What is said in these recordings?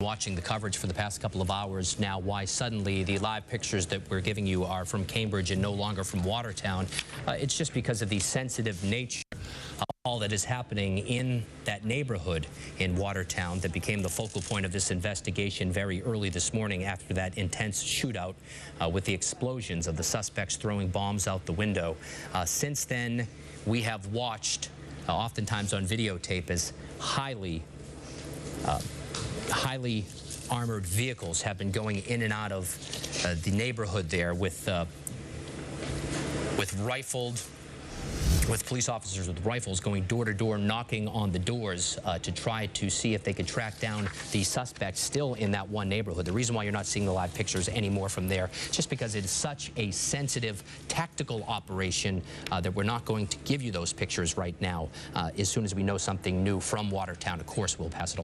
watching the coverage for the past couple of hours now why suddenly the live pictures that we're giving you are from Cambridge and no longer from Watertown. It's just because of the sensitive nature of all that is happening in that neighborhood in Watertown that became the focal point of this investigation very early this morning after that intense shootout with the explosions of the suspects throwing bombs out the window. Since then, we have watched, oftentimes on videotape, as highly armored vehicles have been going in and out of the neighborhood there with police officers with rifles going door to door, knocking on the doors to try to see if they could track down the suspects still in that one neighborhood. The reason why you're not seeing the live pictures anymore from there, just because it is such a sensitive tactical operation that we're not going to give you those pictures right now. As soon as we know something new from Watertown, of course, we'll pass it on.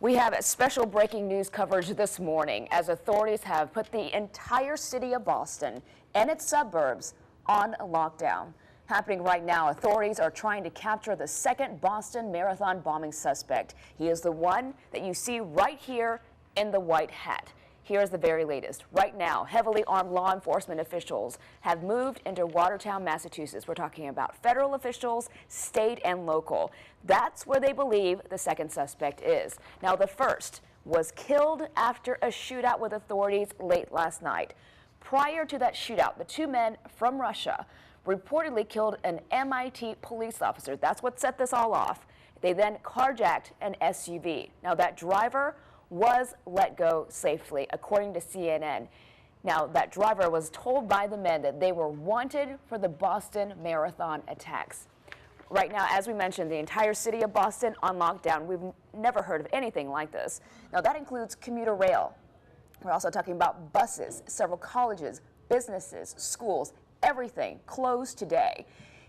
We have special breaking news coverage this morning as authorities have put the entire city of Boston and its suburbs on lockdown. Happening right now, authorities are trying to capture the second Boston Marathon bombing suspect. He is the one that you see right here in the white hat. Here's the very latest. Right now, heavily armed law enforcement officials have moved into Watertown, Massachusetts. We're talking about federal officials, state and local. That's where they believe the second suspect is. Now, the first was killed after a shootout with authorities late last night. Prior to that shootout, the two men from Russia reportedly killed an MIT police officer. That's what set this all off. They then carjacked an SUV. Now, that driver was let go safely, according to CNN. Now, that driver was told by the men that they were wanted for the Boston Marathon attacks. Right now, as we mentioned, the entire city of Boston on lockdown. We've never heard of anything like this. Now, that includes commuter rail. We're also talking about buses, several colleges, businesses, schools, everything closed today.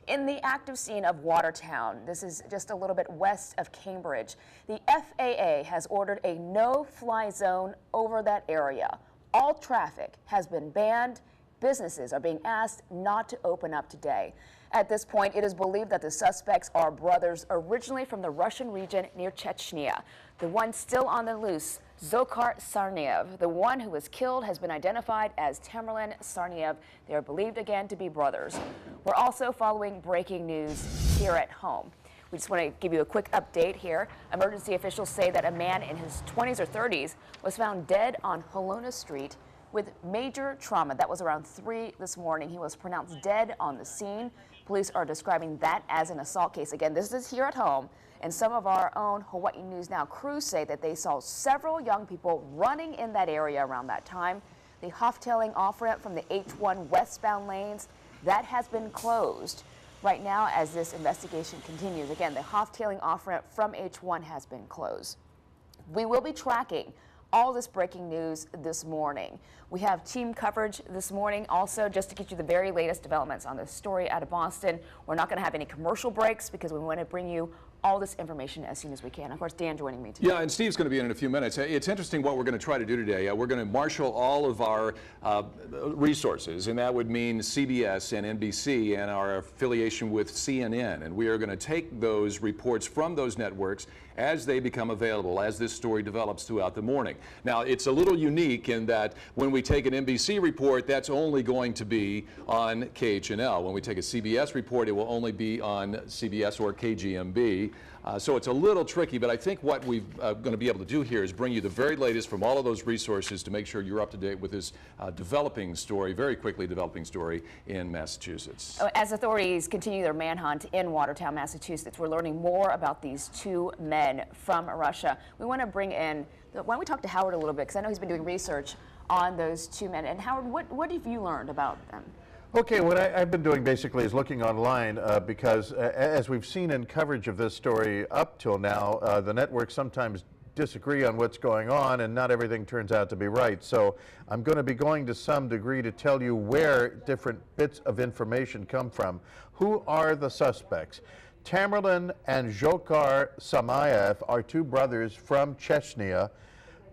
In the active scene of Watertown, this is just a little bit west of Cambridge, the FAA has ordered a no-fly zone over that area. All traffic has been banned. Businesses are being asked not to open up today. At this point, it is believed that the suspects are brothers originally from the Russian region near Chechnya. The one still on the loose, Dzhokhar Tsarnaev, the one who was killed, has been identified as Tamerlan Tsarnaev. They are believed again to be brothers. We're also following breaking news here at home. We just want to give you a quick update here. Emergency officials say that a man in his 20s or 30s was found dead on Helena Street with major trauma. That was around 3 this morning. He was pronounced dead on the scene. Police are describing that as an assault case. Again, this is here at home. And some of our own Hawaii News Now crews say that they saw several young people running in that area around that time. The Hoftailing off-ramp from the H1 westbound lanes, that has been closed right now as this investigation continues. Again, the Hoftailing off-ramp from H1 has been closed. We will be tracking all this breaking news this morning. We have team coverage this morning also just to get you the very latest developments on this story out of Boston. We're not going to have any commercial breaks because we want to bring you all this information as soon as we can. Of course, Dan joining me today. Yeah, and Steve's going to be in a few minutes. It's interesting what we're going to try to do today. We're going to marshal all of our resources, and that would mean CBS and NBC and our affiliation with CNN. And we are going to take those reports from those networks as they become available, as this story develops throughout the morning. Now, it's a little unique in that when we take an NBC report, that's only going to be on KHNL. When we take a CBS report, it will only be on CBS or KGMB. So it's a little tricky, but I think what we're going to be able to do here is bring you the very latest from all of those resources to make sure you're up to date with this developing story, very quickly developing story in Massachusetts. As authorities continue their manhunt in Watertown, Massachusetts, we're learning more about these two men from Russia. We want to bring in, why don't we talk to Howard a little bit, because I know he's been doing research on those two men. And Howard, what have you learned about them? Okay, what I've been doing basically is looking online because as we've seen in coverage of this story up till now, the networks sometimes disagree on what's going on and not everything turns out to be right. So I'm going to be going to some degree to tell you where different bits of information come from. Who are the suspects? Tamerlan and Dzhokhar Tsarnaev are two brothers from Chechnya.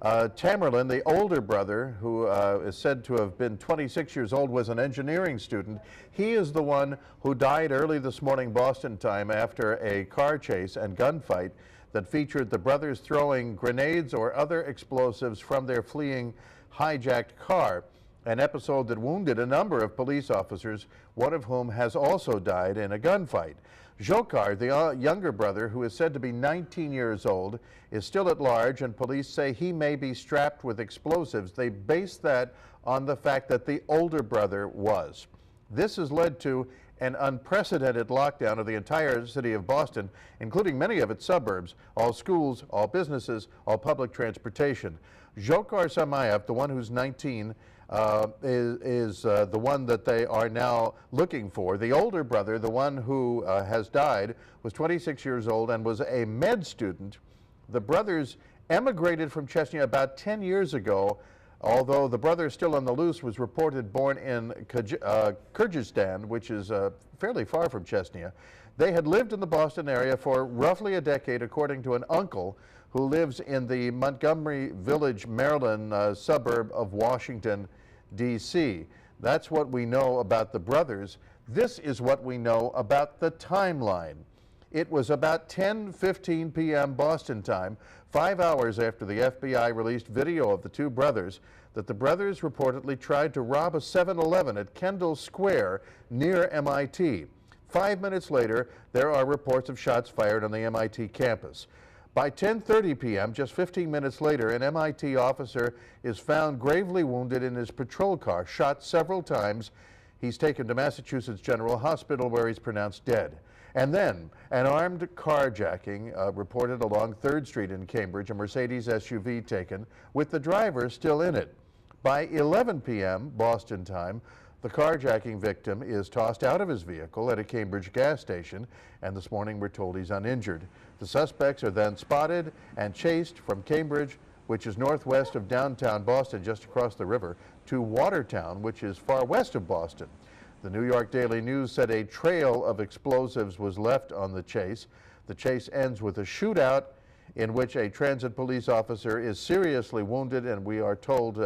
Tamerlan, the older brother, who is said to have been 26 years old, was an engineering student. He is the one who died early this morning Boston time after a car chase and gunfight that featured the brothers throwing grenades or other explosives from their fleeing hijacked car, an episode that wounded a number of police officers, one of whom has also died in a gunfight. Dzhokhar, the younger brother, who is said to be 19 years old, is still at large, and police say he may be strapped with explosives. They base that on the fact that the older brother was. This has led to an unprecedented lockdown of the entire city of Boston, including many of its suburbs, all schools, all businesses, all public transportation. Dzhokhar Tsarnaev, the one who's 19, is the one that they are now looking for. The older brother, the one who has died, was 26 years old and was a med student. The brothers emigrated from Chechnya about 10 years ago, although the brother still on the loose was reported born in Kyrgyzstan, which is fairly far from Chechnya. They had lived in the Boston area for roughly a decade, according to an uncle who lives in the Montgomery Village, Maryland suburb of Washington, D.C. That's what we know about the brothers. This is what we know about the timeline. It was about 10:15 p.m. Boston time, 5 hours after the FBI released video of the two brothers, that the brothers reportedly tried to rob a 7-Eleven at Kendall Square near MIT. 5 minutes later, there are reports of shots fired on the MIT campus. By 10:30 p.m., just 15 minutes later, an MIT officer is found gravely wounded in his patrol car, shot several times. He's taken to Massachusetts General Hospital, where he's pronounced dead. And then an armed carjacking reported along 3rd Street in Cambridge, a Mercedes SUV taken, with the driver still in it. By 11 p.m. Boston time, the carjacking victim is tossed out of his vehicle at a Cambridge gas station, and this morning we're told he's uninjured. The suspects are then spotted and chased from Cambridge, which is northwest of downtown Boston, just across the river, to Watertown, which is far west of Boston. The New York Daily News said a trail of explosives was left on the chase. The chase ends with a shootout in which a transit police officer is seriously wounded, and we are told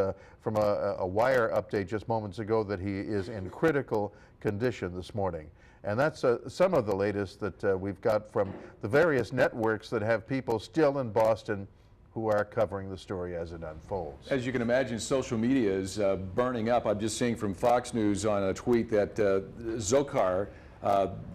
from a wire update just moments ago that he is in critical condition this morning. And that's some of the latest that we've got from the various networks that have people still in Boston who are covering the story as it unfolds. As you can imagine, social media is burning up. I'm just seeing from Fox News on a tweet that Dzhokhar,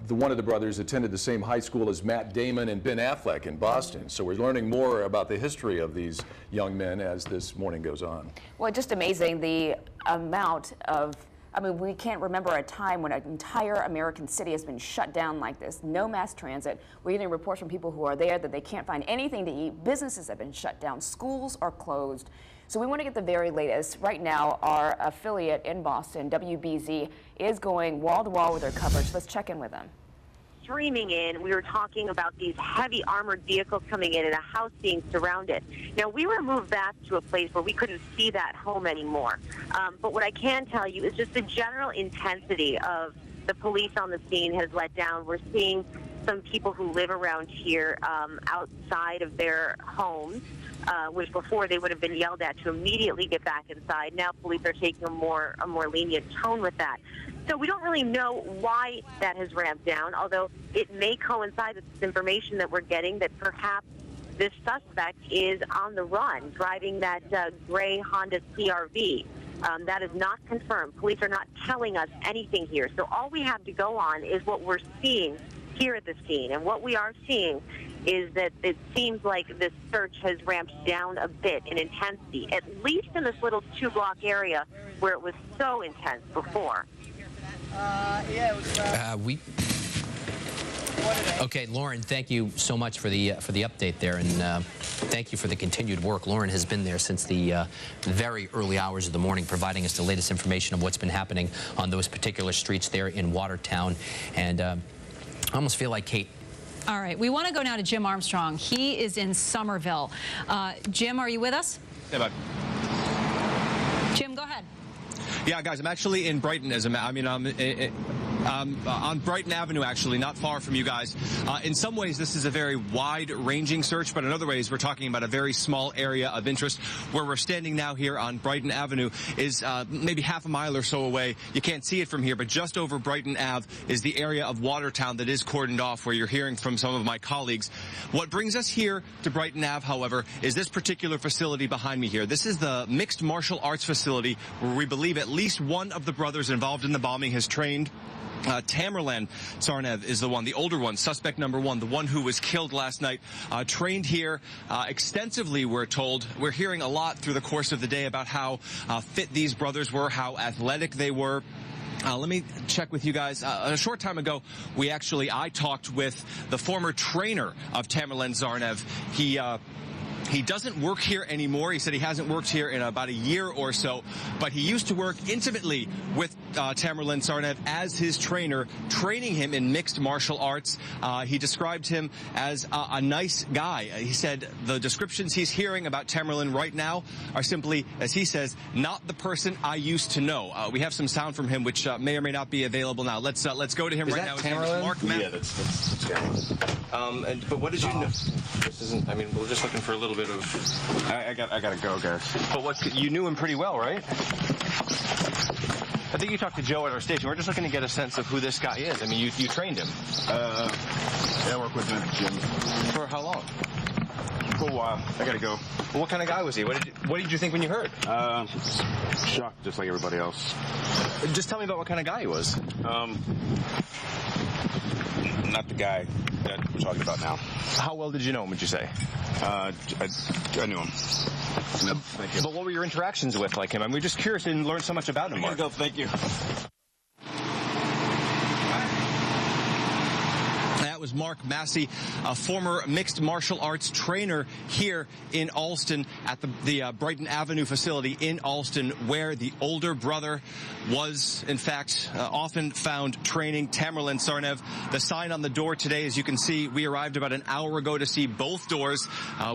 one of the brothers, attended the same high school as Matt Damon and Ben Affleck in Boston. So we're learning more about the history of these young men as this morning goes on. Well, just amazing the amount of, I mean, we can't remember a time when an entire American city has been shut down like this. No mass transit. We're getting reports from people who are there that they can't find anything to eat. Businesses have been shut down. Schools are closed. So we want to get the very latest. Right now, our affiliate in Boston, WBZ, is going wall to wall with their coverage. Let's check in with them. Streaming in, we were talking about these heavy armored vehicles coming in and a house being surrounded. Now, we were moved back to a place where we couldn't see that home anymore. But what I can tell you is just the general intensity of the police on the scene has let down. We're seeing some people who live around here outside of their homes, which before they would have been yelled at to immediately get back inside. Now police are taking a more lenient tone with that. So we don't really know why that has ramped down, although it may coincide with this information that we're getting that perhaps this suspect is on the run, driving that gray Honda CR-V. That is not confirmed. Police are not telling us anything here. So all we have to go on is what we're seeing here at the scene. And what we are seeing is that it seems like this search has ramped down a bit in intensity, at least in this little 2-block area where it was so intense before. Okay, Lauren, thank you so much for the update there, and thank you for the continued work. Lauren has been there since the very early hours of the morning, providing us the latest information of what's been happening on those particular streets there in Watertown. And I almost feel like Kate. All right, we want to go now to Jim Armstrong. He is in Somerville. Jim, are you with us? Hey, bud. Jim, go ahead. Yeah, guys, I'm actually in Brighton. on Brighton Avenue, actually, not far from you guys. In some ways, this is a very wide-ranging search, but in other ways, we're talking about a very small area of interest. Where we're standing now here on Brighton Avenue is maybe half a mile or so away. You can't see it from here, but just over Brighton Ave is the area of Watertown that is cordoned off, where you're hearing from some of my colleagues. What brings us here to Brighton Ave, however, is this particular facility behind me here. This is the Mixed Martial Arts Facility, where we believe at least one of the brothers involved in the bombing has trained. Tamerlan Tsarnaev is the one, the older one, suspect number one, the one who was killed last night, trained here extensively, we're told. We're hearing a lot through the course of the day about how fit these brothers were, how athletic they were. Let me check with you guys. A short time ago, I talked with the former trainer of Tamerlan Tsarnaev. He doesn't work here anymore. He said he hasn't worked here in about a year or so, but he used to work intimately with Tamerlan Tsarnaev as his trainer, training him in mixed martial arts. He described him as a nice guy. He said the descriptions he's hearing about Tamerlan right now are simply, as he says, not the person I used to know. We have some sound from him, which may or may not be available now. Let's go to him right now. His name is Mark Matt. Yeah, that's But what did you know? This isn't. I mean, we're just looking for a little bit of. I gotta go, guys. But you knew him pretty well, right? I think you talked to Joe at our station. We're just looking to get a sense of who this guy is. I mean, you trained him. Yeah, I work with him at the gym. For how long? For a while. I gotta go. Well, what kind of guy was he? What did you think when you heard? Shocked, just like everybody else. Just tell me about what kind of guy he was. Not the guy that we're talking about now. How well did you know him, would you say? I knew him. Yep, thank you. But what were your interactions with like him? I mean, we're just curious and learn so much about him, Mark. Go, thank you. That was Mark Massey, a former mixed martial arts trainer here in Alston at the Brighton Avenue facility in Alston, where the older brother was, in fact, often found training Tamerlan Tsarnaev. The sign on the door today, as you can see, we arrived about an hour ago to see both doors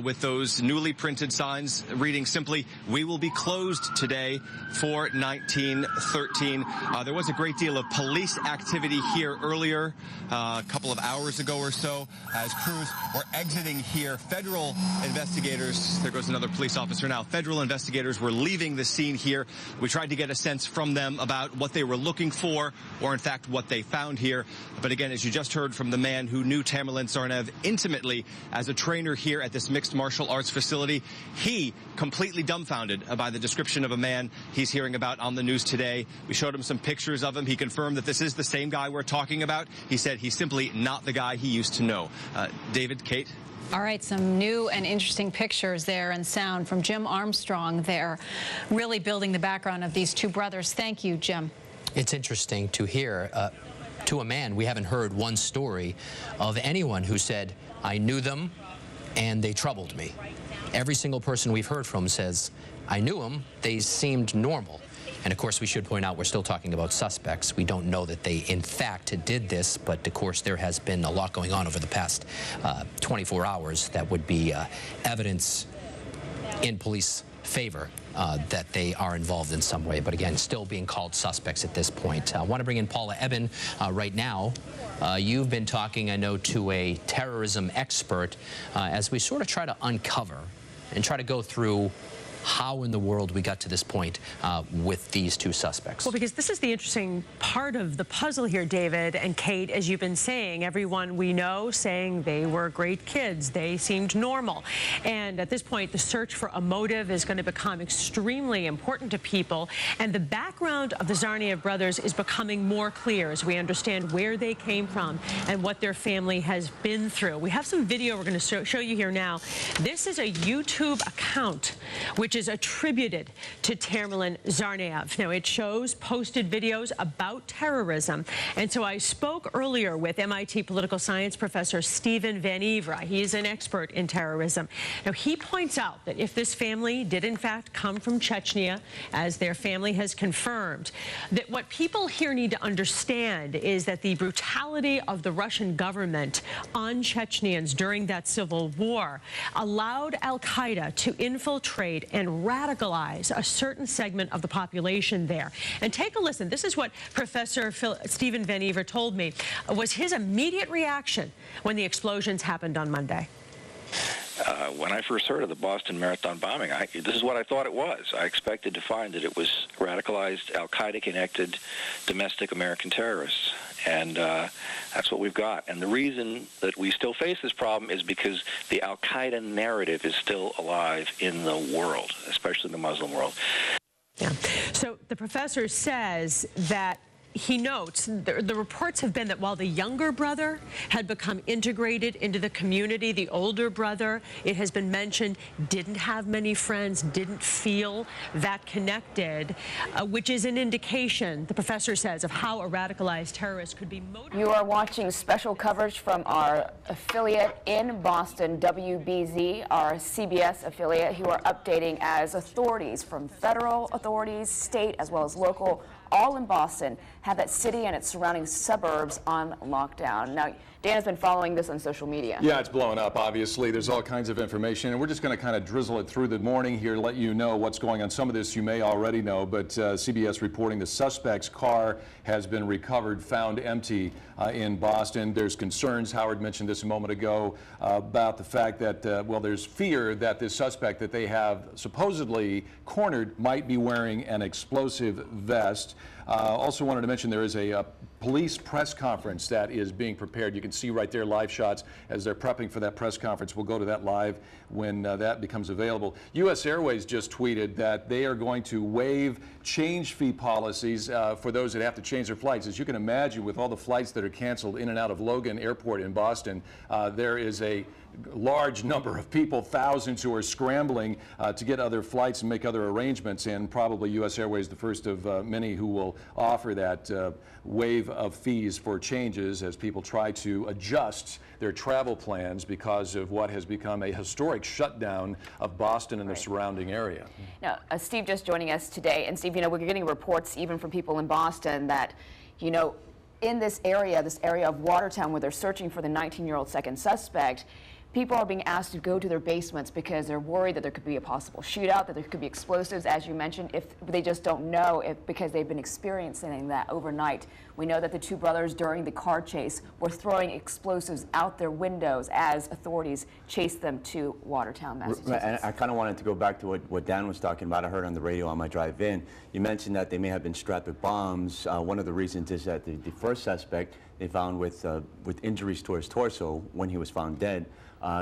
with those newly printed signs reading simply, "We will be closed today for 1913. There was a great deal of police activity here earlier, a couple of hours ago or so, as crews were exiting here. Federal investigators, there goes another police officer now, federal investigators were leaving the scene here. We tried to get a sense from them about what they were looking for, or in fact what they found here. But again, as you just heard from the man who knew Tamerlan Tsarnaev intimately as a trainer here at this mixed martial arts facility, he completely dumbfounded by the description of a man he's hearing about on the news today. We showed him some pictures of him. He confirmed that this is the same guy we're talking about. He said he's simply not the guy he used to know. David, Kate? All right, some new and interesting pictures there and sound from Jim Armstrong there, really building the background of these two brothers. Thank you, Jim. It's interesting to hear, to a man, we haven't heard one story of anyone who said, I knew them and they troubled me. Every single person we've heard from says, I knew them, they seemed normal. And of course, we should point out we're still talking about suspects. We don't know that they, in fact, did this, but of course, there has been a lot going on over the past 24 hours that would be evidence in police favor that they are involved in some way. But again, still being called suspects at this point. I want to bring in Paula Ebben right now. You've been talking, I know, to a terrorism expert as we sort of try to uncover and try to go through how in the world we got to this point with these two suspects. Well, because this is the interesting part of the puzzle here, David and Kate, as you've been saying, everyone we know saying they were great kids, they seemed normal. And at this point, the search for a motive is going to become extremely important to people. And the background of the Tsarnaev brothers is becoming more clear as we understand where they came from and what their family has been through. We have some video we're going to show you here now. This is a YouTube account which is attributed to Tamerlan Tsarnaev. Now, it shows posted videos about terrorism. And so I spoke earlier with MIT political science professor Stephen Van Ivra. He's an expert in terrorism. Now, he points out that if this family did, in fact, come from Chechnya, as their family has confirmed, that what people here need to understand is that the brutality of the Russian government on Chechnyans during that civil war allowed al-Qaeda to infiltrate and and radicalize a certain segment of the population there. And take a listen. This is what Professor Stephen Van Ever told me was his immediate reaction when the explosions happened on Monday. When I first heard of the Boston Marathon bombing, this is what I thought it was. I expected to find that it was radicalized, al-Qaeda-connected domestic American terrorists. And that's what we've got. And the reason that we still face this problem is because the al-Qaeda narrative is still alive in the world, especially the Muslim world. Yeah. So the professor says that he notes the reports have been that while the younger brother had become integrated into the community, the older brother, it has been mentioned, didn't have many friends, didn't feel that connected, which is an indication, the professor says, of how a radicalized terrorist could be motivated. You are watching special coverage from our affiliate in Boston, WBZ, our CBS affiliate, who are updating as authorities from federal authorities, state, as well as local, all in Boston, have that city and its surrounding suburbs on lockdown. Now, Dan has been following this on social media. Yeah, it's blowing up, obviously. There's all kinds of information, and we're just going to kind of drizzle it through the morning here, let you know what's going on. Some of this you may already know, but CBS reporting the suspect's car has been recovered, found empty in Boston. There's concerns, Howard mentioned this a moment ago, about the fact that, well, there's fear that this suspect that they have supposedly cornered might be wearing an explosive vest. Also wanted to mention there is a police press conference that is being prepared. You can see right there live shots as they're prepping for that press conference. We'll go to that live when that becomes available. U.S. Airways just tweeted that they are going to waive change fee policies for those that have to change their flights. As you can imagine, with all the flights that are canceled in and out of Logan Airport in Boston, there is a large number of people, thousands, who are scrambling to get other flights and make other arrangements, and probably U.S. Airways the first of many who will offer that waive of fees for changes as people try to adjust their travel plans because of what has become a historic shutdown of Boston and the surrounding area. Now, Steve just joining us today, and Steve, you know, we're getting reports even from people in Boston that, you know, in this area of Watertown where they're searching for the 19-year-old second suspect, people are being asked to go to their basements because they're worried that there could be a possible shootout, that there could be explosives, as you mentioned, if they just don't know, because they've been experiencing that overnight. We know that the two brothers during the car chase were throwing explosives out their windows as authorities chased them to Watertown, Massachusetts. Right, and I kind of wanted to go back to what Dan was talking about. I heard on the radio on my drive in. You mentioned that they may have been strapped with bombs. One of the reasons is that the first suspect they found with injuries to his torso when he was found dead.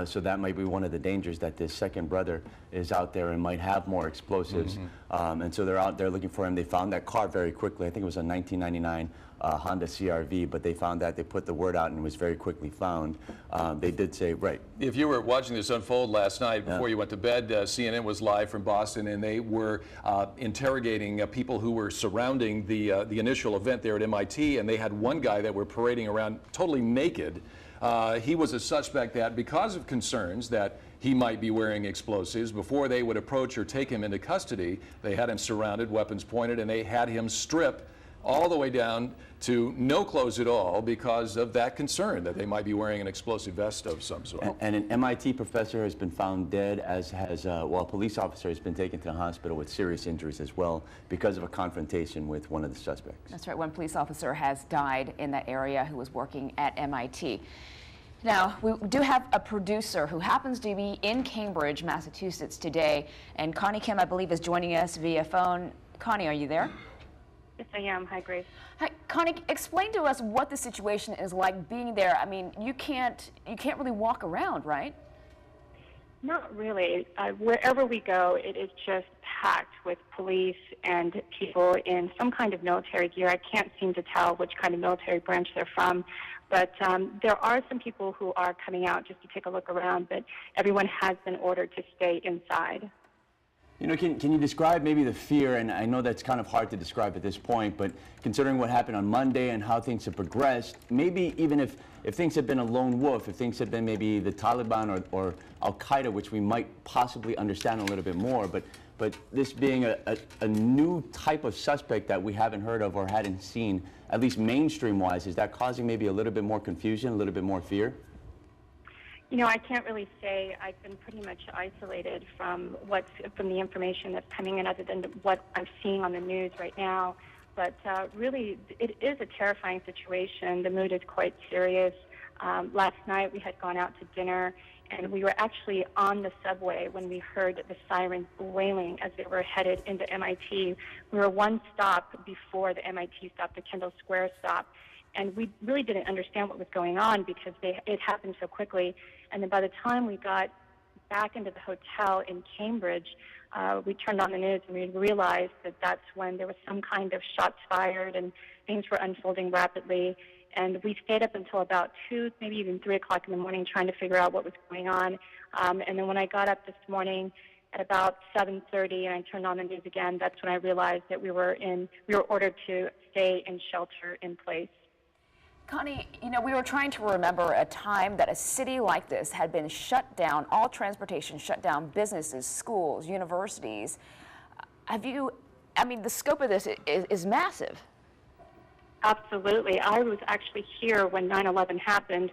So that might be one of the dangers, that this second brother is out there and might have more explosives. And so they're out there looking for him. They found that car very quickly. I think it was a 1999 Honda CR-V, but they found that, they put the word out, and it was very quickly found. They did say, right. If you were watching this unfold last night before you went to bed, CNN was live from Boston, and they were interrogating people who were surrounding the initial event there at MIT, and they had one guy that were parading around totally naked. He was a suspect that, because of concerns that he might be wearing explosives, before they would approach or take him into custody, they had him surrounded, weapons pointed, and they had him strip all the way down to no clothes at all because of that concern that they might be wearing an explosive vest of some sort. And an MIT professor has been found dead, as has, well, a police officer has been taken to the hospital with serious injuries as well because of a confrontation with one of the suspects. That's right. One police officer has died in that area who was working at MIT. Now, we do have a producer who happens to be in Cambridge, Massachusetts today, and Connie Kim, I believe, is joining us via phone. Connie, are you there? Yes, I am. Hi, Grace. Hi, Connie, explain to us what the situation is like being there. I mean, you can't really walk around, right? Not really. Wherever we go, it is just packed with police and people in some kind of military gear. I can't seem to tell which kind of military branch they're from, but there are some people who are coming out just to take a look around, but everyone has been ordered to stay inside. You know, can you describe maybe the fear, and I know that's kind of hard to describe at this point, but considering what happened on Monday and how things have progressed, maybe even if things had been a lone wolf, if things had been maybe the Taliban or Al-Qaeda, which we might possibly understand a little bit more, but this being a new type of suspect that we haven't heard of or hadn't seen, at least mainstream-wise, is that causing maybe a little bit more confusion, a little bit more fear? You know, I can't really say. I've been pretty much isolated from the information that's coming in, other than what I'm seeing on the news right now. But really, it is a terrifying situation. The mood is quite serious. Last night we had gone out to dinner, and we were actually on the subway when we heard the sirens wailing as they were headed into MIT. We were one stop before the MIT stop, the Kendall Square stop, and we really didn't understand what was going on because it happened so quickly. And then by the time we got back into the hotel in Cambridge, we turned on the news and we realized that that's when there was some kind of shots fired and things were unfolding rapidly. And we stayed up until about 2, maybe even 3 o'clock in the morning trying to figure out what was going on. And then when I got up this morning at about 7:30 and I turned on the news again, that's when I realized that we were ordered to stay in shelter in place. Connie, you know, we were trying to remember a time that a city like this had been shut down, all transportation shut down, businesses, schools, universities. I mean, the scope of this is massive. Absolutely. I was actually here when 9/11 happened,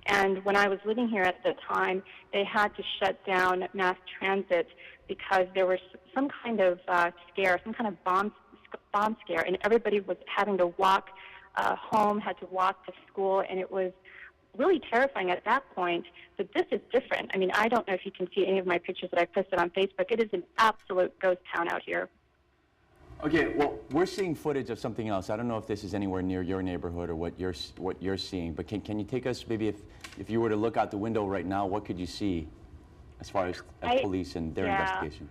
and when I was living here at the time, they had to shut down mass transit because there was some kind of scare, some kind of bomb scare, and everybody was having to walk home, had to walk to school, and it was really terrifying at that point. But this is different. I mean, I don't know if you can see any of my pictures that I posted on Facebook. It is an absolute ghost town out here. Okay, well, we're seeing footage of something else. I don't know if this is anywhere near your neighborhood or what you're seeing, but can you take us, maybe if you were to look out the window right now, what could you see as far as police and their investigation?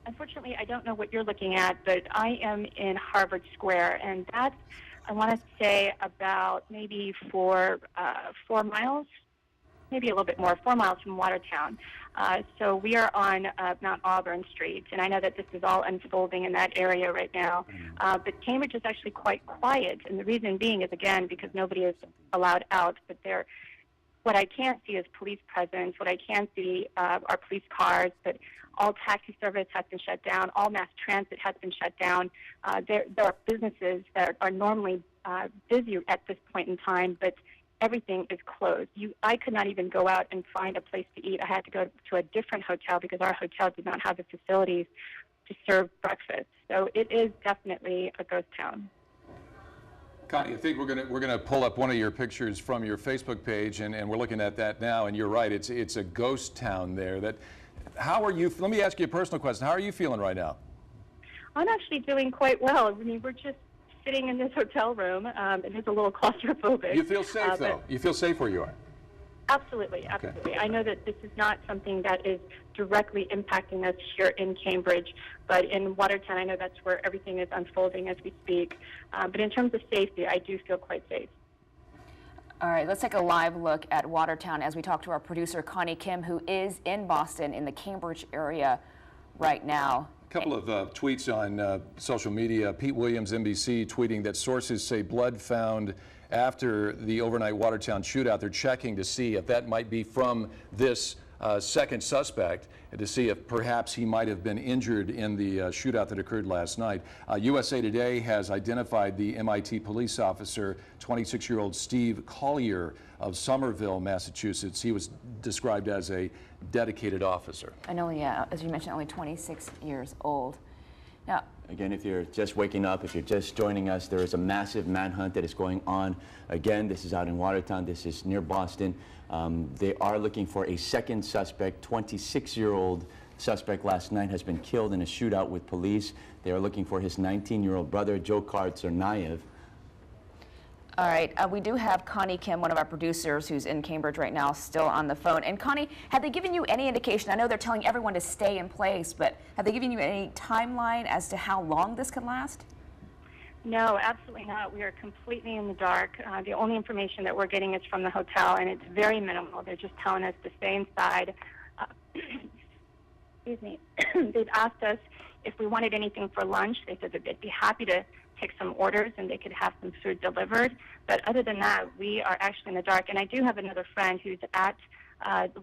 Unfortunately, I don't know what you're looking at, but I am in Harvard Square, and that's, I want to say, about maybe 4 miles, maybe a little bit more, 4 miles from Watertown. So we are on Mount Auburn Street, and I know that this is all unfolding in that area right now. But Cambridge is actually quite quiet, and the reason being is, again, because nobody is allowed out. But what I can see is police presence. What I can see are police cars, but all taxi service has been shut down. All mass transit has been shut down. There are businesses that are normally busy at this point in time, but everything is closed. I could not even go out and find a place to eat. I had to go to a different hotel because our hotel did not have the facilities to serve breakfast. So it is definitely a ghost town. Connie, I think we're gonna pull up one of your pictures from your Facebook page, and we're looking at that now. And you're right, it's a ghost town there. How are you? Let me ask you a personal question. How are you feeling right now? I'm actually doing quite well. I mean, we're just sitting in this hotel room, and it's a little claustrophobic. You feel safe, though? You feel safe where you are? Absolutely, absolutely. Okay. I know that this is not something that is directly impacting us here in Cambridge, but in Watertown, I know that's where everything is unfolding as we speak. But in terms of safety, I do feel quite safe. All right, let's take a live look at Watertown as we talk to our producer, Connie Kim, who is in Boston in the Cambridge area right now. A couple of tweets on social media. Pete Williams, NBC, tweeting that sources say blood found after the overnight Watertown shootout. They're checking to see if that might be from this second suspect, and to see if perhaps he might have been injured in the shootout that occurred last night. USA Today has identified the MIT police officer, 26-year-old Steve Collier of Somerville, Massachusetts. He was described as a dedicated officer. And only, as you mentioned, only 26 years old. Now, again, if you're just waking up, if you're just joining us, there is a massive manhunt that is going on. Again, this is out in Watertown. This is near Boston. They are looking for a second suspect. 26-year-old suspect last night has been killed in a shootout with police. They are looking for his 19-year-old brother, Dzhokhar Tsarnaev. All right, we do have Connie Kim, one of our producers who's in Cambridge right now, still on the phone. And Connie, have they given you any indication? I know they're telling everyone to stay in place, but have they given you any timeline as to how long this could last? No, absolutely not. We are completely in the dark. The only information that we're getting is from the hotel, and it's very minimal. They're just telling us to stay inside. Excuse me. They've asked us if we wanted anything for lunch. They said that they'd be happy to take some orders and they could have some food delivered. But other than that, we are actually in the dark. And I do have another friend who's at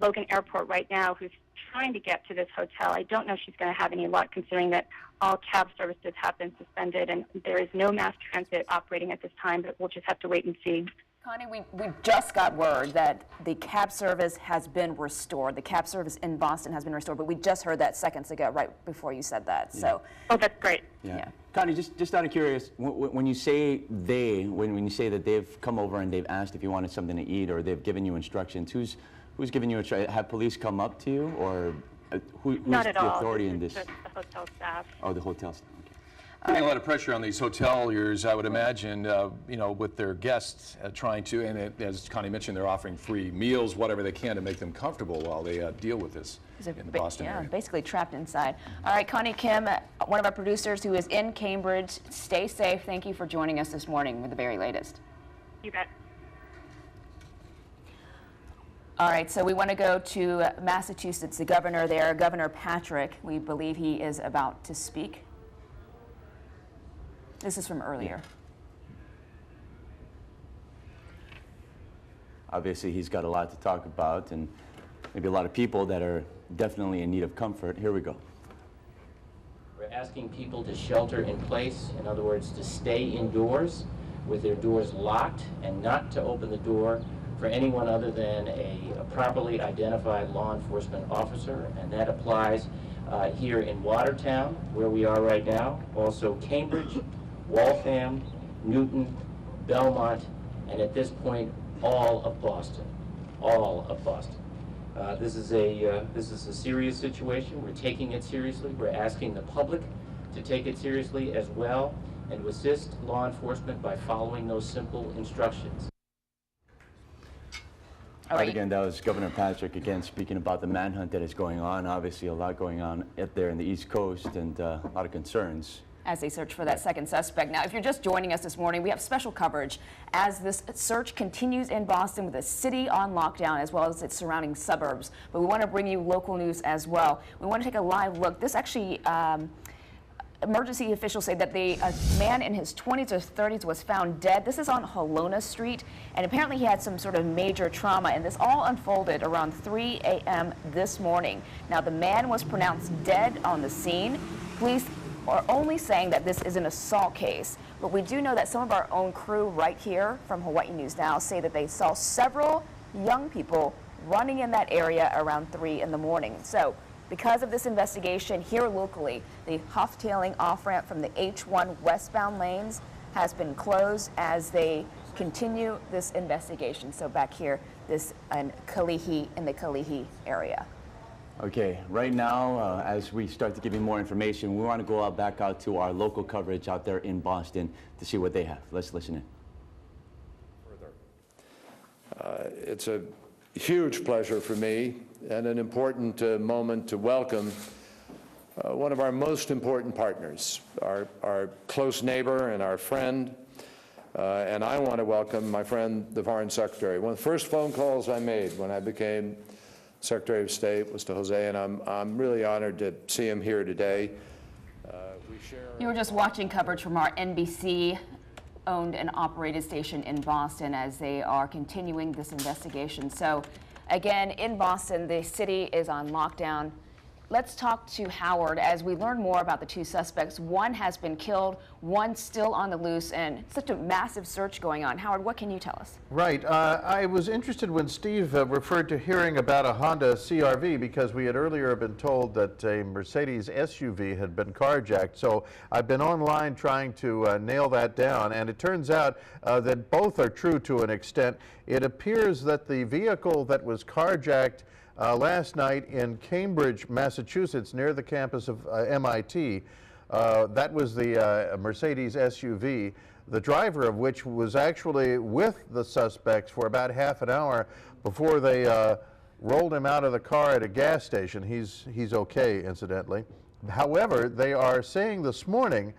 Logan Airport right now who's trying to get to this hotel. I don't know if she's going to have any luck, considering that all cab services have been suspended and there is no mass transit operating at this time, but we'll just have to wait and see. Connie, we just got word that the cab service has been restored. The cab service in Boston has been restored, but we just heard that seconds ago, right before you said that. Yeah. So, Oh, that's great. Yeah. Connie, just out of curious, when you say they, when you say that they've come over and they've asked if you wanted something to eat or they've given you instructions, who's giving you have police come up to you, or who's Not at the all. authority This in is this? just the hotel staff. Oh, the hotel staff. Putting a lot of pressure on these hoteliers, I would imagine, you know, with their guests trying to, and as Connie mentioned, they're offering free meals, whatever they can to make them comfortable while they deal with this in the Boston area. Basically trapped inside. All right, Connie Kim, one of our producers who is in Cambridge, stay safe. Thank you for joining us this morning with the very latest. You bet. All right, so we want to go to Massachusetts, the governor there, Governor Patrick. We believe he is about to speak. This is from earlier. Obviously, he's got a lot to talk about, and maybe a lot of people that are definitely in need of comfort. Here we go. We're asking people to shelter in place, in other words, to stay indoors with their doors locked and not to open the door for anyone other than a properly identified law enforcement officer, and that applies here in Watertown, where we are right now, also Cambridge, Waltham, Newton, Belmont, and at this point, all of Boston. All of Boston. This is a serious situation. We're taking it seriously. We're asking the public to take it seriously as well and to assist law enforcement by following those simple instructions. All right. Again, that was Governor Patrick again speaking about the manhunt that is going on. Obviously, a lot going on up there in the East Coast, and a lot of concerns as they search for that second suspect. Now, if you're just joining us this morning, we have special coverage as this search continues in Boston with the city on lockdown as well as its surrounding suburbs. But we want to bring you local news as well. We want to take a live look. This actually, emergency officials say that a man in his 20s or 30s was found dead. This is on Helena Street, and apparently he had some sort of major trauma, and this all unfolded around 3 a.m. this morning. Now, the man was pronounced dead on the scene. Police are only saying that this is an assault case, but we do know that some of our own crew right here from Hawaii News Now say that they saw several young people running in that area around 3 in the morning. So because of this investigation here locally, the Hofftailing off-ramp from the H1 westbound lanes has been closed as they continue this investigation. So back here, this in Kalihi, in the Kalihi area. Okay, right now, as we start to give you more information, we want to go back out to our local coverage out there in Boston to see what they have. Let's listen in. It's a huge pleasure for me and an important moment to welcome one of our most important partners, our close neighbor and our friend. And I want to welcome my friend, the Foreign Secretary. One of the first phone calls I made when I became Secretary of State was to Jose, and I'm really honored to see him here today. You were just watching coverage from our NBC owned and operated station in Boston as they are continuing this investigation. So again, in Boston, the city is on lockdown. Let's talk to Howard as we learn more about the two suspects. One has been killed, one still on the loose, and such a massive search going on. Howard, what can you tell us? Right. I was interested when Steve referred to hearing about a Honda CRV because we had earlier been told that a Mercedes SUV had been carjacked. So I've been online trying to nail that down, and it turns out that both are true to an extent. It appears that the vehicle that was carjacked last night in Cambridge, Massachusetts, near the campus of MIT. That was the Mercedes SUV, the driver of which was actually with the suspects for about half an hour before they rolled him out of the car at a gas station. He's okay, incidentally. However, they are saying this morning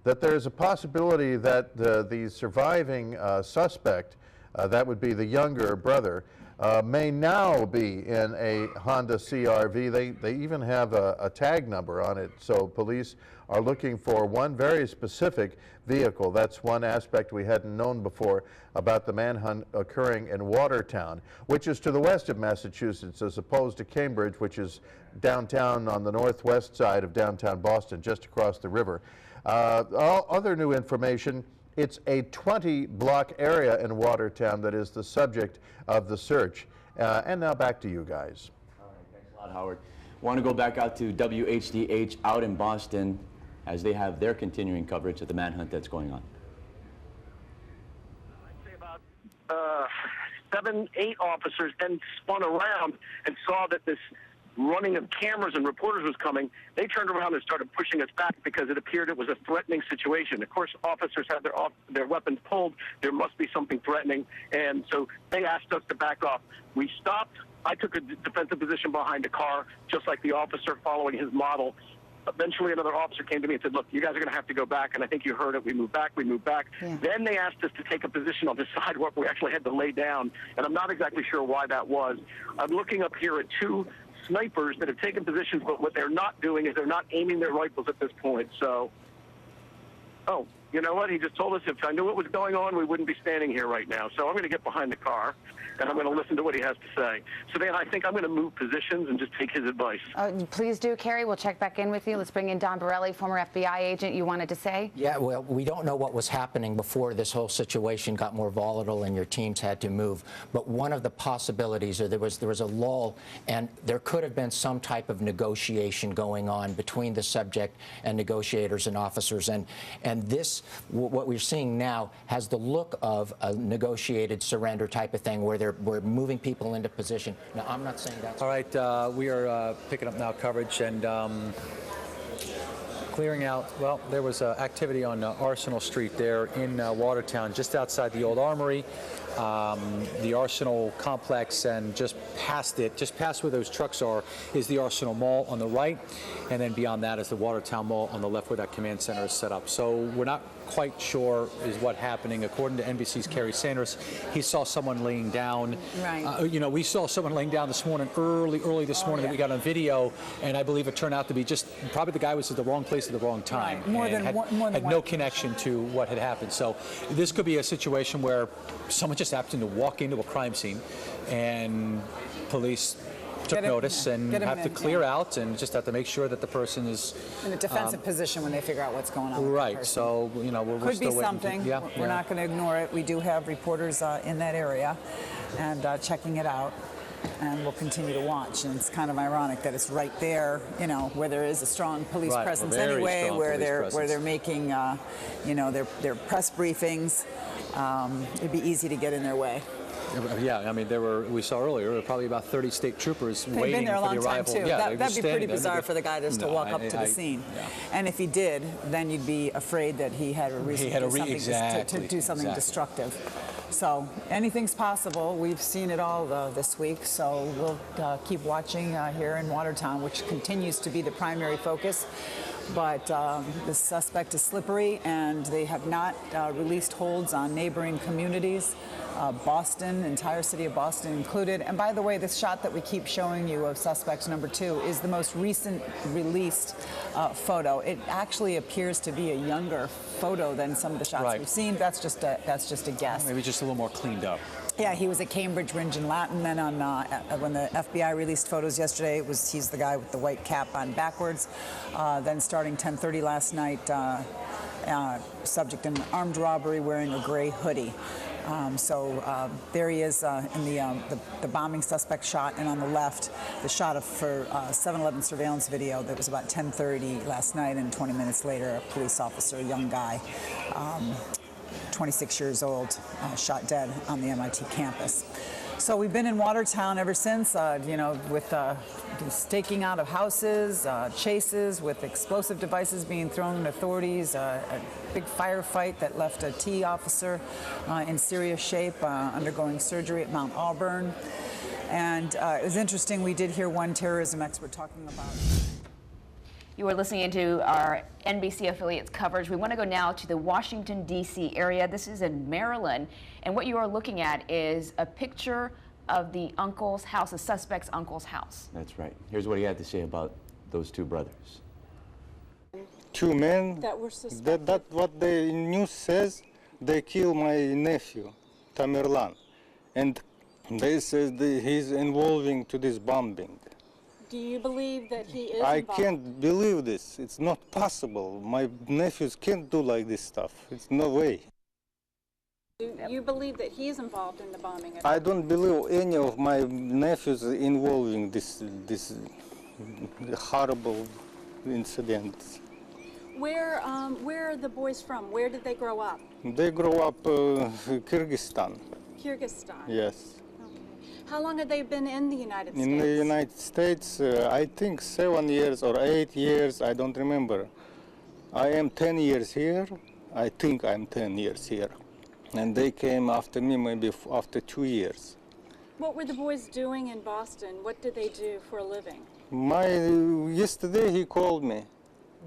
that there's a possibility that the surviving suspect, that would be the younger brother, may now be in a Honda CRV. They even have a tag number on it, so police are looking for one very specific vehicle. That's one aspect we hadn't known before about the manhunt occurring in Watertown, which is to the west of Massachusetts, as opposed to Cambridge, which is downtown on the northwest side of downtown Boston, just across the river. Other new information It's a 20-block area in Watertown that is the subject of the search. And now back to you guys. All right, thanks a lot, Howard. Want to go back out to WHDH out in Boston as they have their continuing coverage of the manhunt that's going on. I'd say about 7, 8 officers then spun around and saw that this running of cameras and reporters was coming. They turned around and started pushing us back because it appeared it was a threatening situation. Of course, officers had their weapons pulled. There must be something threatening, and so they asked us to back off. We stopped. I took a defensive position behind a car, just like the officer following his model. Eventually, another officer came to me and said, look, you guys are going to have to go back. And I think you heard it. We moved back. We moved back. Yeah. Then they asked us to take a position on the sidewalk. We actually had to lay down, and I'm not exactly sure why that was. I'm looking up here at 2 snipers that have taken positions, but what they're not doing is they're not aiming their rifles at this point. So, oh, you know what? He just told us if I knew what was going on, we wouldn't be standing here right now. So I'm going to get behind the car, and I'm going to listen to what he has to say. So then I think I'm going to move positions and just take his advice. Please do, Carrie. We'll check back in with you. Let's bring in Don Borelli, former FBI agent. You wanted to say? Yeah, well, we don't know what was happening before this whole situation got more volatile and your teams had to move. But one of the possibilities, or there was a lull, and there could have been some type of negotiation going on between the subject and negotiators and officers. And this, what we're seeing now, has the look of a negotiated surrender type of thing where we're moving people into position. Now, I'm not saying that's... All right, we are picking up now coverage and clearing out, well, there was activity on Arsenal Street there in Watertown, just outside the old Armory, the Arsenal complex, and just past it, just past where those trucks are, is the Arsenal Mall on the right, and then beyond that is the Watertown Mall on the left where that command center is set up. So we're not quite sure is what happening. According to NBC's Kerry Sanders, he saw someone laying down. Right. You know, we saw someone laying down this morning, early this morning, that we got on video, and I believe it turned out to be just probably the guy was at the wrong place at the wrong time. Right. More than had no connection to what had happened. So this could be a situation where someone just happened to walk into a crime scene, and police took notice and have to clear out and just have to make sure that the person is in a defensive position when they figure out what's going on. Right. So, you know, we're could still be waiting. something. We're not going to ignore it. We do have reporters in that area and checking it out. And we'll continue to watch. And it's kind of ironic that it's right there, you know, where there is a strong police presence anyway, where they're making, you know, their press briefings. It'd be easy to get in their way. Yeah, I mean, we saw earlier, there were probably about 30 state troopers waiting for the arrival. They've been there a long time, too. Yeah, that'd be pretty bizarre for the guy just to walk up to the scene. Yeah. And if he did, then you'd be afraid that he had a reason to do something destructive. So anything's possible. We've seen it all this week, so we'll keep watching here in Watertown, which continues to be the primary focus. But the suspect is slippery, and they have not released holds on neighboring communities. Boston, entire city of Boston included. And by the way, this shot that we keep showing you of suspect number 2 is the most recent released photo. It actually appears to be a younger photo than some of the shots we've seen. That's just a guess. Maybe just a little more cleaned up. Yeah, he was at Cambridge Ringe and Latin. Then on when the FBI released photos yesterday, he's the guy with the white cap on backwards. Then starting 10:30 last night, subject in an armed robbery wearing a gray hoodie. So there he is in the bombing suspect shot, and on the left, the shot for 7-Eleven surveillance video that was about 10:30 last night, and 20 minutes later, a police officer, a young guy, 26 years old, shot dead on the MIT campus. So we've been in Watertown ever since, you know, with staking out of houses, chases with explosive devices being thrown at authorities, a big firefight that left a T officer in serious shape, undergoing surgery at Mount Auburn. And it was interesting, we did hear one terrorism expert talking about... You are listening to our NBC affiliates coverage. We want to go now to the Washington, D.C. area. This is in Maryland. And what you are looking at is a picture of the uncle's house, the suspect's uncle's house. That's right. Here's what he had to say about those 2 brothers. 2 men that were suspected. That's what the news says. They killed my nephew, Tamerlan. And they say he's involving to this bombing. Do you believe that he is I involved? can't believe this. It's not possible. My nephews can't do like this stuff. It's no way. Do you believe that he's involved in the bombing at all? I don't believe any of my nephews involving this horrible incident. Where are the boys from? Where did they grow up? They grew up Kyrgyzstan. Kyrgyzstan. Yes. How long have they been in the United States? In the United States, I think 7 years or 8 years, I don't remember. I am 10 years here. I think I'm 10 years here. And they came after me maybe after 2 years. What were the boys doing in Boston? What did they do for a living? Yesterday he called me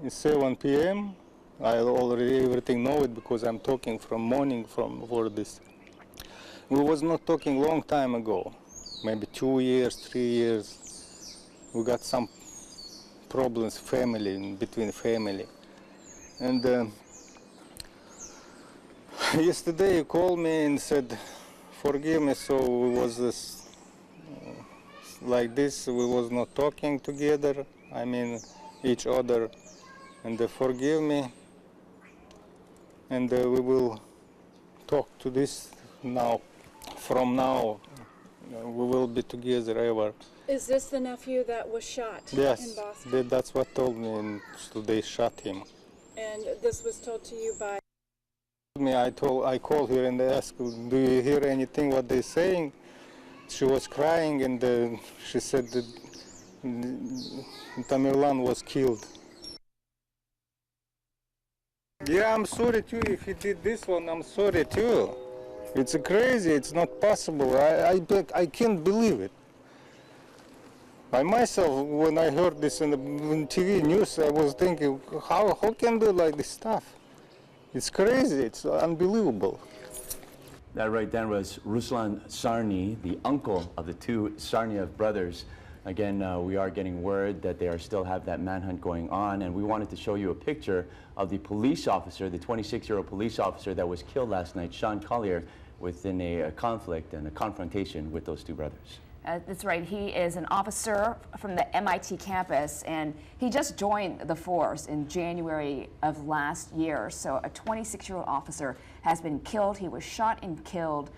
at 7 p.m. I already everything know it because I'm talking from morning for this. We was not talking long time ago, maybe 2 years, 3 years. We got some problems between family. And yesterday he called me and said, forgive me, so we was like this, we was not talking together, I mean each other, and forgive me, and we will talk to this now, from now, we will be together ever. Is this the nephew that was shot in Yes, Boston? that's what told me, and so they shot him. And this was told to you by... I called her and asked, do you hear anything what they're saying? She was crying and she said that Tamerlan was killed. Yeah, I'm sorry too if he did this one, I'm sorry too. It's crazy, it's not possible, I can't believe it. I myself, when I heard this in the TV news, I was thinking, how can do like this stuff? It's crazy, it's unbelievable. That right then was Ruslan Sarny, the uncle of the two Sarniev brothers. Again, we are getting word that they still have that manhunt going on, and we wanted to show you a picture of the police officer, the 26-year-old police officer that was killed last night, Sean Collier, within a conflict and a confrontation with those two brothers. That's right. He is an officer from the MIT campus, and he just joined the force in January of last year. So a 26-year-old officer has been killed. He was shot and killed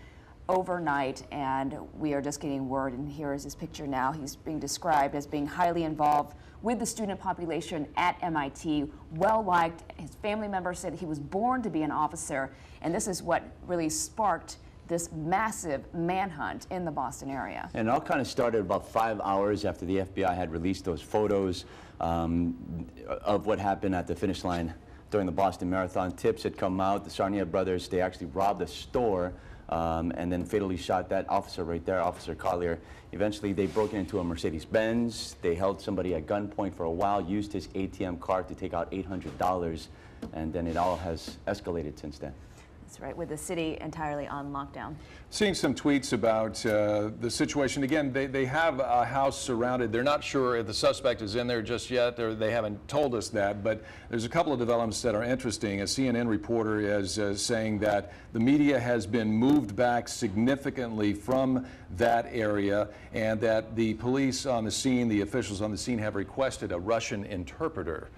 overnight, and we are just getting word, and here is his picture now. He's being described as being highly involved with the student population at MIT, well-liked. His family members said he was born to be an officer, and this is what really sparked this massive manhunt in the Boston area. And it all kind of started about 5 hours after the FBI had released those photos of what happened at the finish line during the Boston Marathon. Tips had come out. The Sarniev brothers, they actually robbed a store and then fatally shot that officer right there, Officer Collier. Eventually, they broke into a Mercedes-Benz. They held somebody at gunpoint for a while, used his ATM card to take out $800, and then it all has escalated since then. That's right, with the city entirely on lockdown. Seeing some tweets about the situation. Again, they have a house surrounded. They're not sure if the suspect is in there just yet, or they haven't told us that, but there's a couple of developments that are interesting. A CNN reporter is saying that the media has been moved back significantly from that area, and that the police on the scene, the officials on the scene, have requested a Russian interpreter.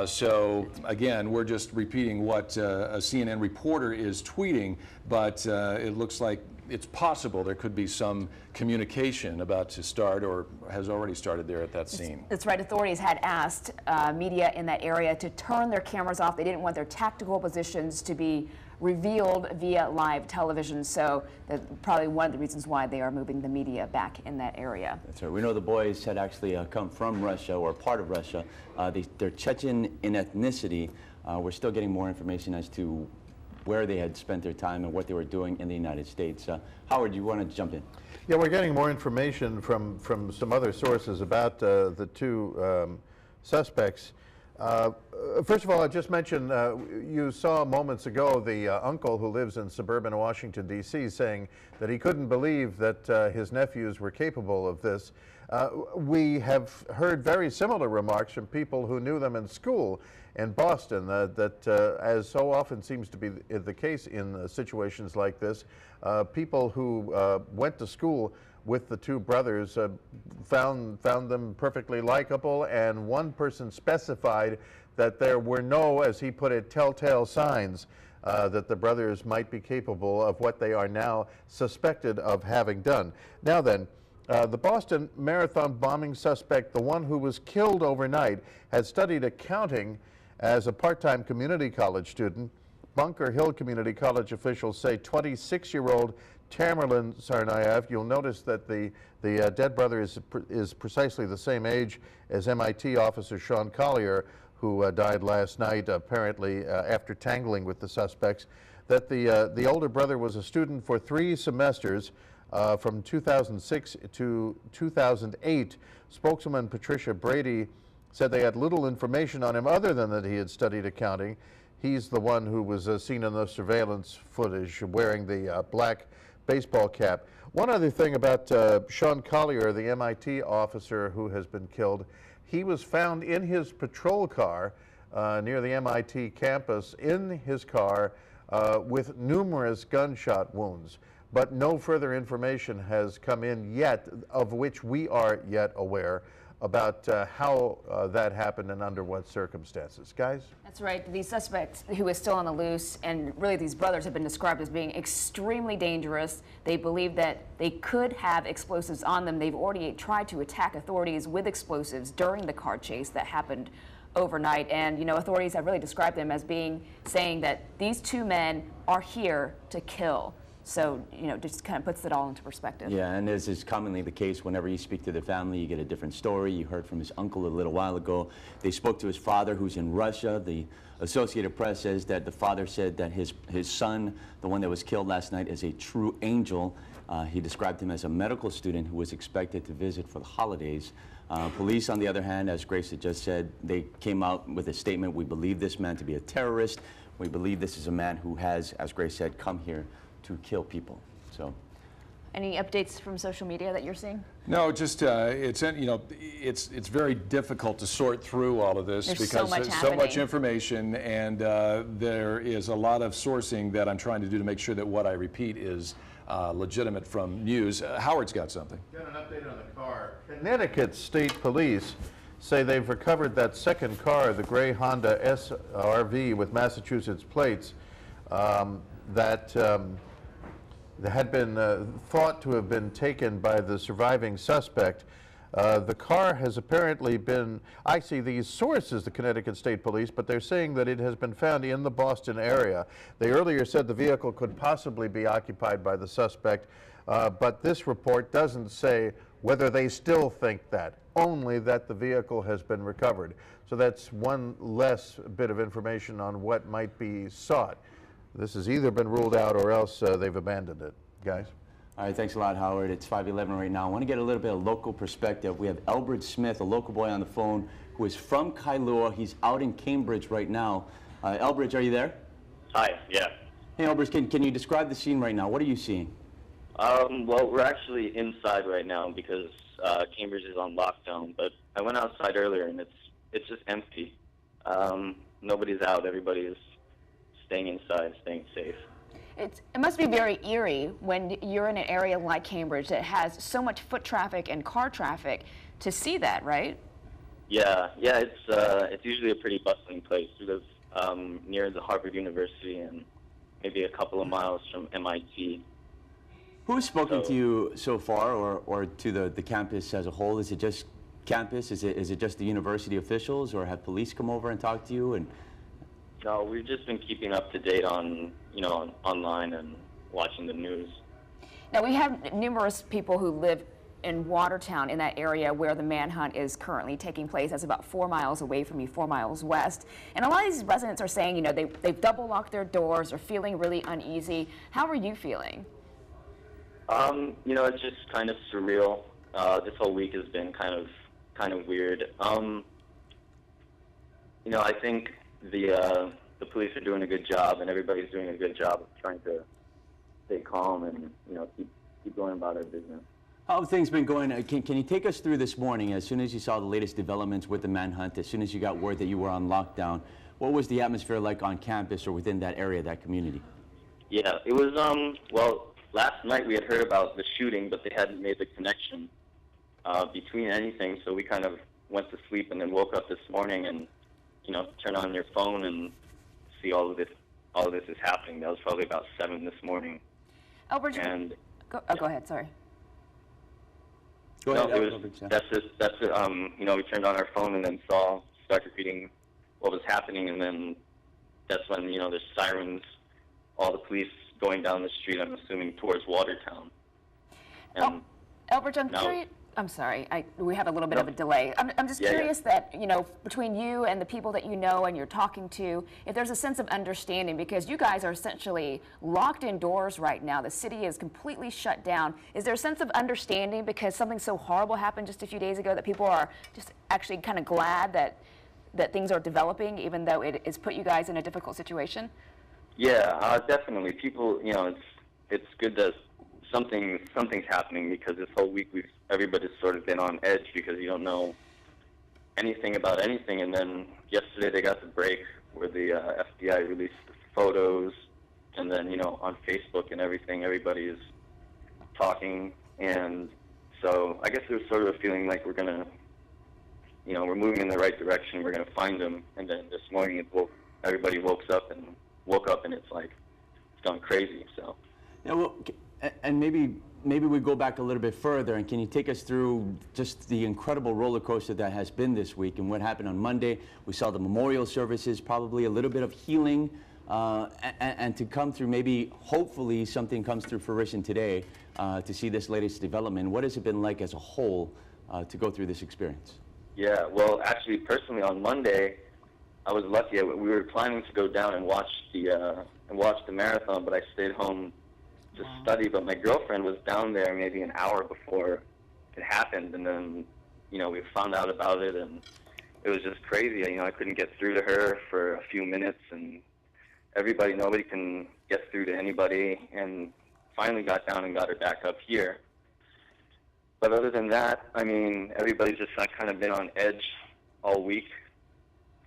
So again, we're just repeating what a CNN reporter is tweeting, but it looks like it's possible there could be some communication about to start or has already started there at that scene. That's right. Authorities had asked media in that area to turn their cameras off. They didn't want their tactical positions to be revealed via live television, so that's probably one of the reasons why they are moving the media back in that area. That's right. We know the boys had actually come from Russia, or part of Russia. They're Chechen in ethnicity. We're still getting more information as to where they had spent their time and what they were doing in the United States. Howard, you want to jump in? Yeah, we're getting more information from some other sources about the two suspects. First of all, I just mentioned, you saw moments ago the uncle who lives in suburban Washington, D.C., saying that he couldn't believe that his nephews were capable of this. We have heard very similar remarks from people who knew them in school in Boston, that as so often seems to be the case in situations like this, people who went to school with the two brothers found them perfectly likable, and one person specified that there were no, as he put it, telltale signs that the brothers might be capable of what they are now suspected of having done. Now then, the Boston Marathon bombing suspect, the one who was killed overnight, had studied accounting as a part-time community college student. Bunker Hill Community College officials say 26-year-old Tamerlan Tsarnaev, you'll notice that the dead brother is precisely the same age as MIT officer Sean Collier, who died last night, apparently after tangling with the suspects, that the older brother was a student for 3 semesters from 2006 to 2008. Spokeswoman Patricia Brady said they had little information on him other than that he had studied accounting. He's the one who was seen in the surveillance footage wearing the black baseball cap. One other thing about Sean Collier, the MIT officer who has been killed, he was found in his patrol car near the MIT campus, in his car with numerous gunshot wounds. But no further information has come in yet, of which we are yet aware, about how that happened and under what circumstances. Guys? That's right. The suspect who is still on the loose, and really these brothers have been described as being extremely dangerous. They believe that they could have explosives on them. They've already tried to attack authorities with explosives during the car chase that happened overnight. And, you know, authorities have really described them as saying that these 2 men are here to kill. So, you know, just kind of puts it all into perspective. Yeah, and as is commonly the case, whenever you speak to the family, you get a different story. You heard from his uncle a little while ago. They spoke to his father, who's in Russia. The Associated Press says that the father said that his son, the one that was killed last night, is a true angel. He described him as a medical student who was expected to visit for the holidays. Police, on the other hand, as Grace had just said, they came out with a statement: we believe this man to be a terrorist. We believe this is a man who has, as Grace said, come here to kill people. So, any updates from social media that you're seeing? No, just it's very difficult to sort through all of this. There's because so there's so much information, and there is a lot of sourcing that I'm trying to do to make sure that what I repeat is legitimate from news. Howard's got something. Got an update on the car. Connecticut State Police say they've recovered that second car, the gray Honda SRV with Massachusetts plates, that had been thought to have been taken by the surviving suspect. The car has apparently been, I see these sources, the Connecticut State Police, but they're saying that it has been found in the Boston area. They earlier said the vehicle could possibly be occupied by the suspect, but this report doesn't say whether they still think that, only that the vehicle has been recovered. So that's one less bit of information on what might be sought. This has either been ruled out or else they've abandoned it. Guys? All right, thanks a lot, Howard. It's 5:11 right now. I want to get a little bit of local perspective. We have Elbridge Smith, a local boy on the phone, who is from Kailua. He's out in Cambridge right now. Elbridge, are you there? Hi, yeah. Hey, Elbridge, can you describe the scene right now? What are you seeing? Well, we're actually inside right now because Cambridge is on lockdown, but I went outside earlier and it's just empty. Nobody's out. Everybody is staying inside, staying safe. It must be very eerie when you're in an area like Cambridge that has so much foot traffic and car traffic to see that, right? Yeah, it's usually a pretty bustling place. We live near the Harvard University and maybe a couple of miles from MIT. Who's spoken to you so far, or to the campus as a whole? Is it just campus? Is it just the university officials, or have police come over and talked to you? And no, we've just been keeping up to date on, online and watching the news. Now, we have numerous people who live in Watertown, in that area where the manhunt is currently taking place. That's about 4 miles away from you, 4 miles west. And a lot of these residents are saying, they've double locked their doors, are feeling really uneasy. How are you feeling? It's just kind of surreal. This whole week has been kind of weird. I think the police are doing a good job, and everybody's doing a good job of trying to stay calm and keep going about our business. How have things been going? Can you take us through this morning? As soon as you saw the latest developments with the manhunt, as soon as you got word that you were on lockdown, what was the atmosphere like on campus or within that area, that community? Yeah, it was well, last night we had heard about the shooting, but they hadn't made the connection between anything, so we kind of went to sleep and then woke up this morning and turn on your phone and see all all of this is happening. That was probably about 7 this morning. Albert, And go ahead, sorry. Go no, ahead, it was, Albert, yeah. that's it. You know, we turned on our phone and then started reading what was happening, and then that's when, you know, there's sirens, all the police going down the street, I'm assuming, towards Watertown. And Albert, I'm now- curious. I'm sorry, we have a little bit of a delay. I'm just curious that, you know, between you and the people that you know and you're talking to, if there's a sense of understanding, because you guys are essentially locked indoors right now. The city is completely shut down. Is there a sense of understanding because something so horrible happened just a few days ago that people are just actually kind of glad that things are developing, even though it has put you guys in a difficult situation? Yeah, definitely. People, you know, it's good that something's happening, because this whole week everybody's sort of been on edge because you don't know anything about anything. And then yesterday they got the break where the FBI released the photos, and then, you know, on Facebook and everything, everybody is talking. And so I guess there's sort of a feeling like we're gonna, you know, we're moving in the right direction. We're gonna find them. And then this morning everybody woke up and it's like it's gone crazy. So. Yeah, well, and maybe we go back a little bit further, and can you take us through just the incredible roller coaster that has been this week and what happened on Monday? We saw the memorial services, probably a little bit of healing, and to come through, maybe hopefully something comes through fruition today to see this latest development. What has it been like as a whole to go through this experience? Yeah, well, actually, personally, on Monday, I was lucky. We were planning to go down and watch the marathon, but I stayed home to study. But my girlfriend was down there maybe an hour before it happened, and then, you know, we found out about it, and it was just crazy. You know, I couldn't get through to her for a few minutes, and nobody can get through to anybody, and finally got down and got her back up here. But other than that, I mean, everybody's just kind of been on edge all week,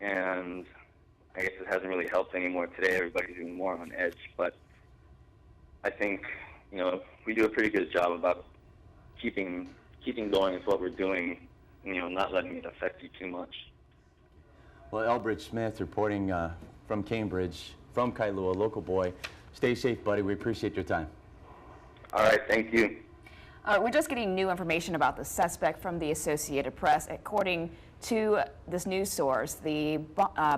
and I guess it hasn't really helped anymore today. Everybody's even more on edge, but I think, you know, we do a pretty good job about keeping going with what we're doing, you know, not letting it affect you too much. Well, Elbridge Smith reporting from Cambridge, from Kailua, local boy. Stay safe, buddy. We appreciate your time. All right, thank you. We're just getting new information about the suspect from the Associated Press. According to this news source, the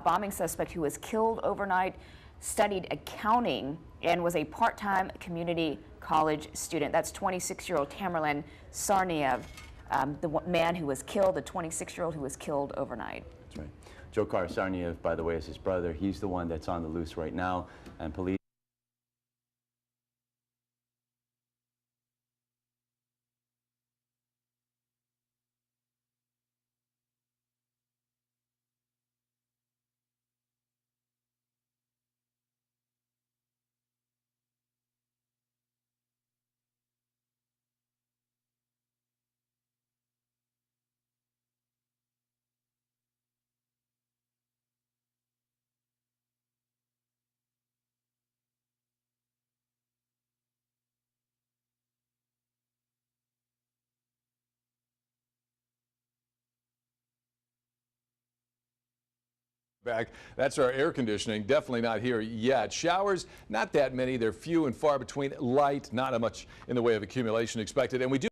bombing suspect who was killed overnight studied accounting and was a part-time community college student. That's 26-year-old Tamerlan Sarniev, the man who was killed, the 26-year-old who was killed overnight. That's right. Dzhokhar Sarniev, by the way, is his brother. He's the one that's on the loose right now, and police back. That's our air conditioning. Definitely not here yet. Showers, not that many. They're few and far between. Light, not much in the way of accumulation expected. And we do